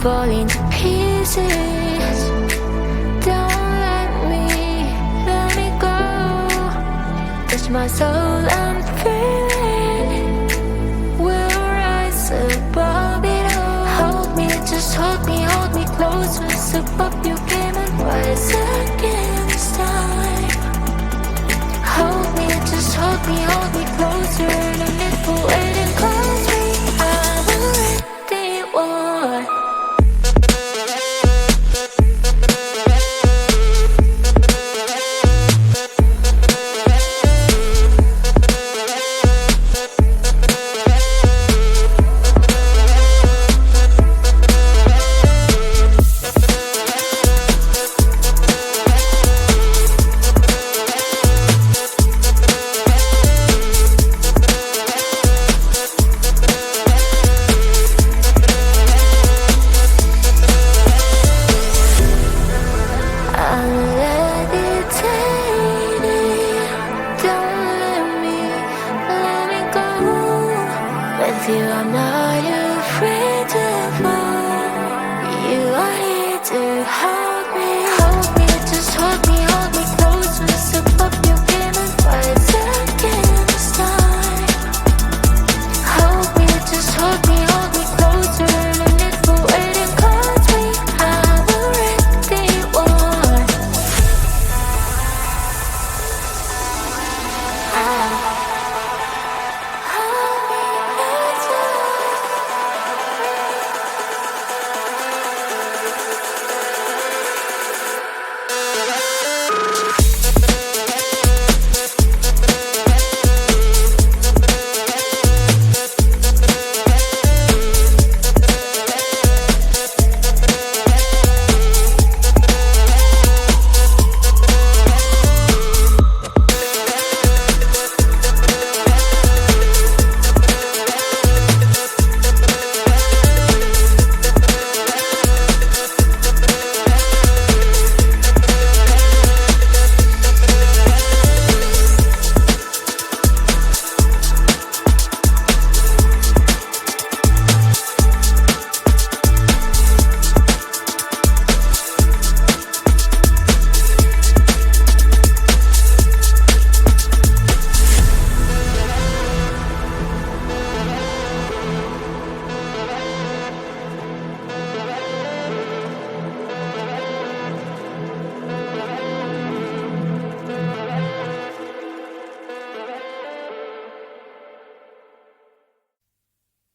falling to pieces. Don't let me go. Touch my soul, I'm feeling. We'll rise above it all. Hold me, just hold me closer. Step up your game and rise against time. Hold me, just hold me closer. No need for waiting, close me. I'm already one. I'm not afraid to fall. You are here to hold me. Hold me, just hold me closer. Step up your game and rise against time. Hold me, just hold me closer. No need for waiting, cause we have already won.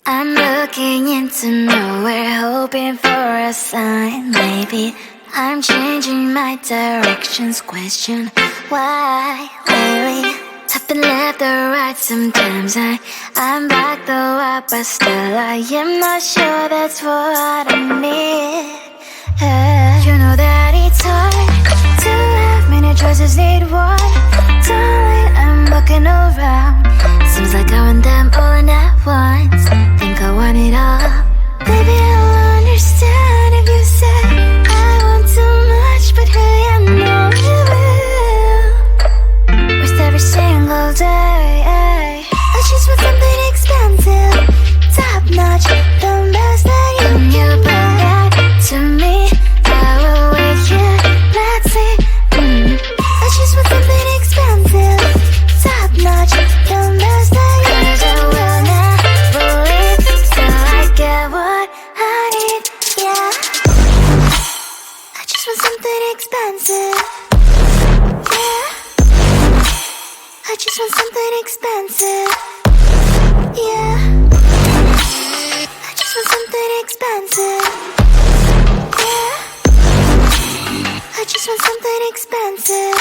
I'm looking into nowhere, hoping for a sign. Maybe I'm changing my directions. Question why lately I've been left or right. Sometimes I'm back though up, but still I am not sure that's what I need. You know that it's hard to have many choices, need one. Darling, I'm looking around. Seems like I want them all at once. Think I want it all. Baby, I'll understand if you say I want too much, but hey, I know you will. With every single day, I just want something expensive, top notch, the best that you bring back to me. I will wait, yeah, let's see. I just want something expensive, top notch, the best that you bring. 'Cause I will never leave till I get what I need, yeah. I just want something expensive, yeah. I just want something expensive, yeah. I just want something expensive, yeah. I just want something expensive,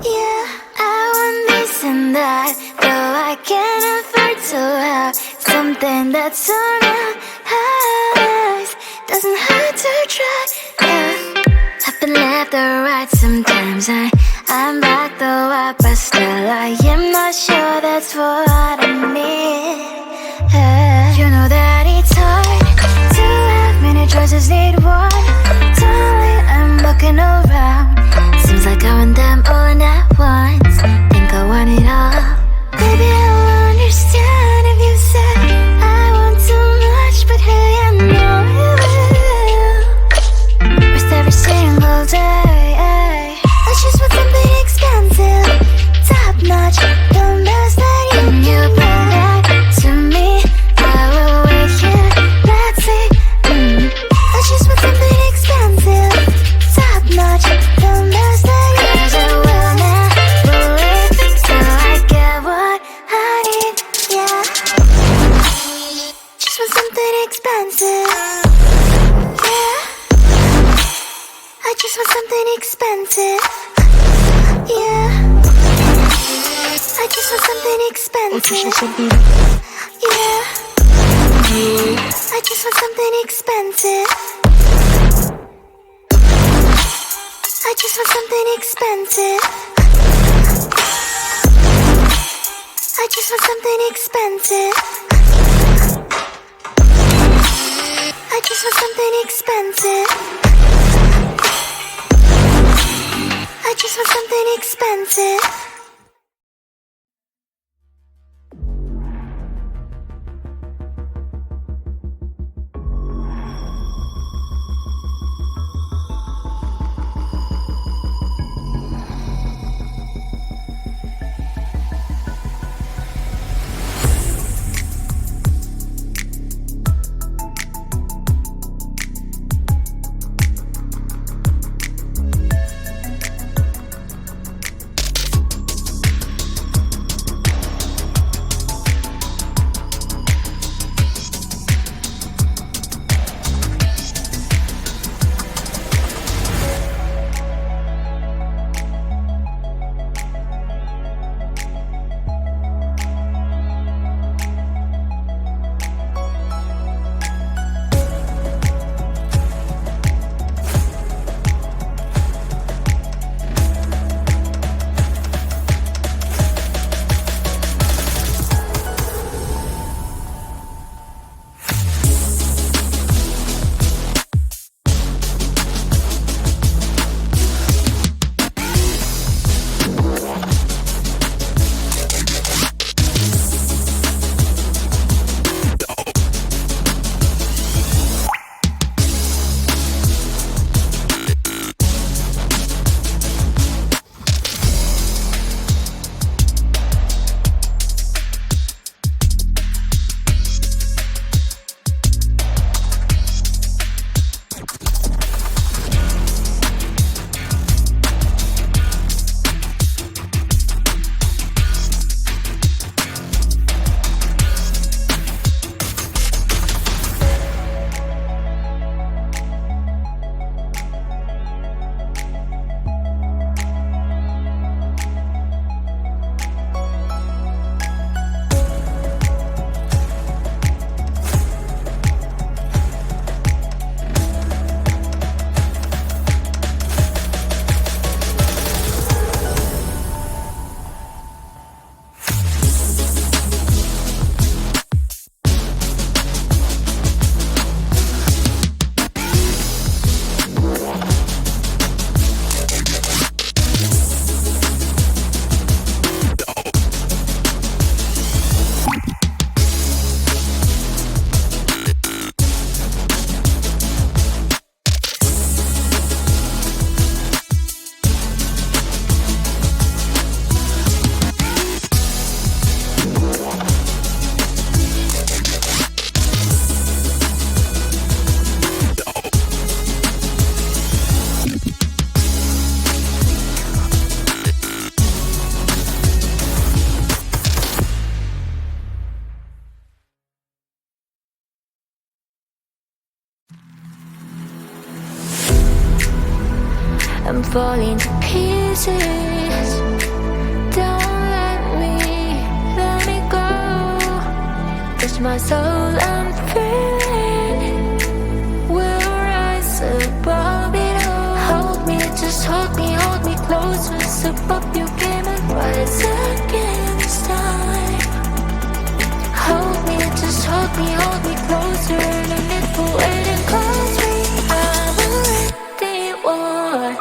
yeah. I want this and that, though I can't afford to have something that's so nice. Doesn't hurt to try, yeah. I've been left or right. Sometimes I'm back though up, but still I am not sure that's what I need. You know that it's hard to have many choices, need one. Darling, I'm looking around. Seems like I want them all at once. Think I want it all. Baby, I'll understand if you say I want too much, but hey, I know you will. I just want something expensive. Yeah. I just want something expensive. Yeah. I just want something expensive. I just want something expensive. I just want something expensive. I just want something expensive. I just want something expensive. I'm falling to pieces. Don't let me go. Touch my soul, I'm feeling. We'll rise above it all. Hold me, just hold me close. Rise above your game and rise against time. Hold me, just hold me closer. No need for waiting, close me. I'm a ready one.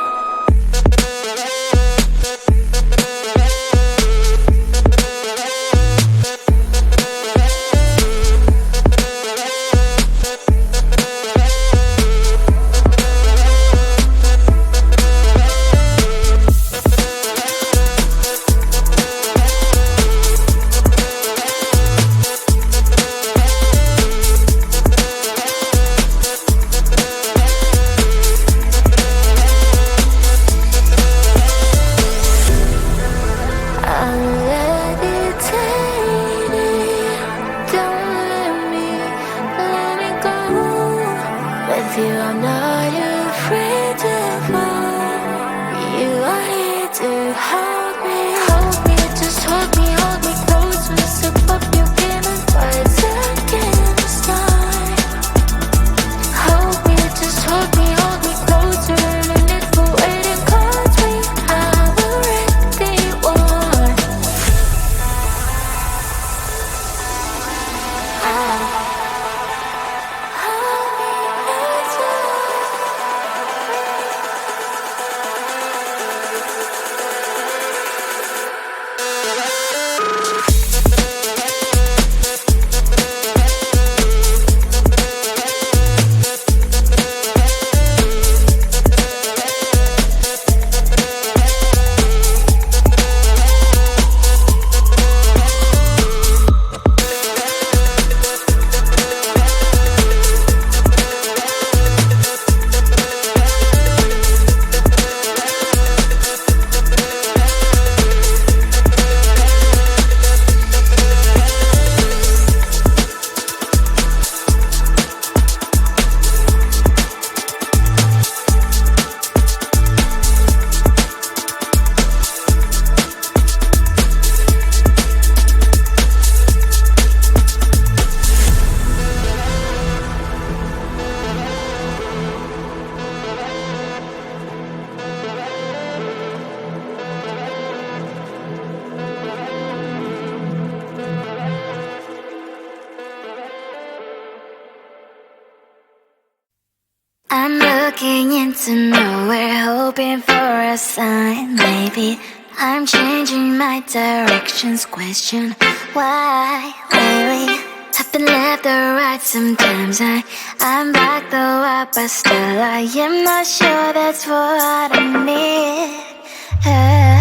walking into nowhere, hoping for a sign. Maybe I'm changing my directions. Question why lately I've been left or right. Sometimes I'm back though up, but still I am not sure that's what I need.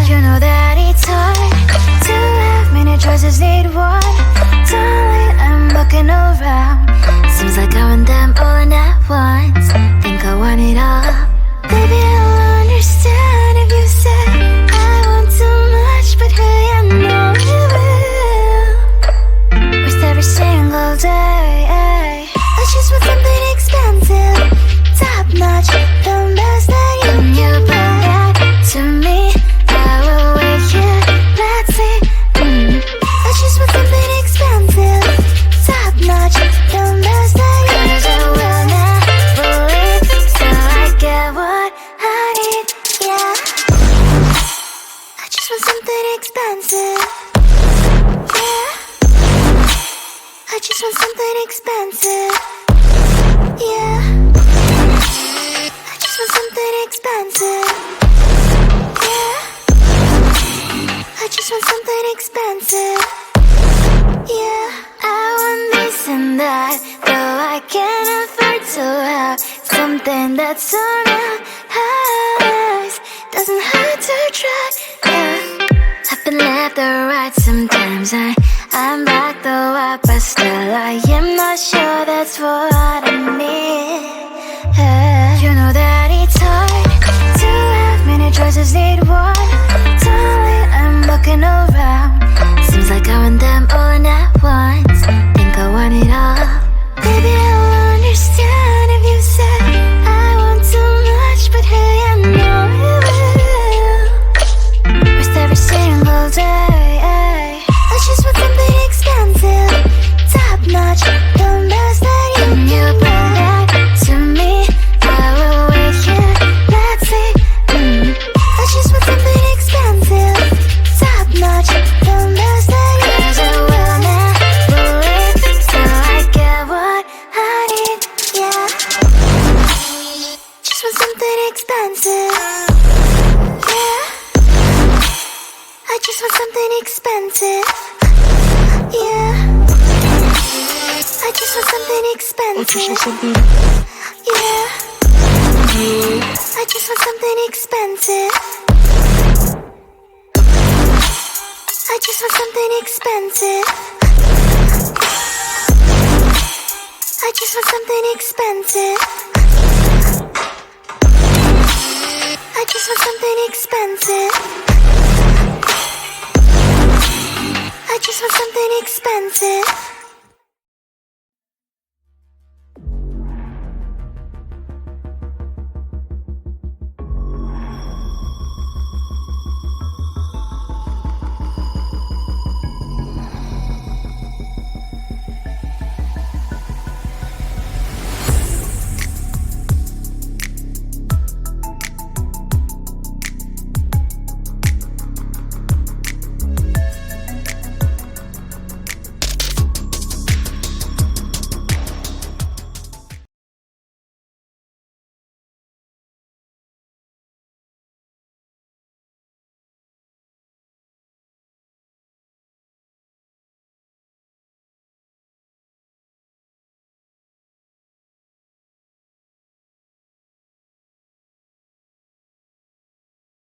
You know that it's hard to have many choices, need one. Darling, I'm looking around. Seems like I want them all at once. Think I want it all. Baby, I'll understand if you say I want too much, but hey, I know you will. With every single day, I just want something expensive, top notch, the best that you bring back to me. I will wait here, let's see. I just want something expensive, top notch, the best that you bring. 'Cause I will never leave, so I get what I need, yeah. I just want something expensive, yeah. I just want something expensive, yeah. I just want something expensive, yeah. I just want something expensive, yeah. I want this and that, though I can't afford to have something that's so nice. Doesn't hurt to try, yeah. I've been left or right. Sometimes I'm back though up, but still I am not sure that's what I need. You know that it's hard to have many choices, need one. Darling, I'm looking around. Seems like I want them all at once. Think I want it all. Baby, I'll understand if you say I want too much, but hey, I know you will. With every single day, I just want something expensive, top notch, the best that you bring back to me. I will wait here, let's see. I just want something expensive, top notch, the best that you bring. 'Cause I will never leave, so I get what I need, yeah. Just want something expensive, yeah. I just want something expensive, yeah. I just want something expensive, yeah. I just want something expensive. I just want something expensive. I just want something expensive. I just want something expensive. I just want something expensive.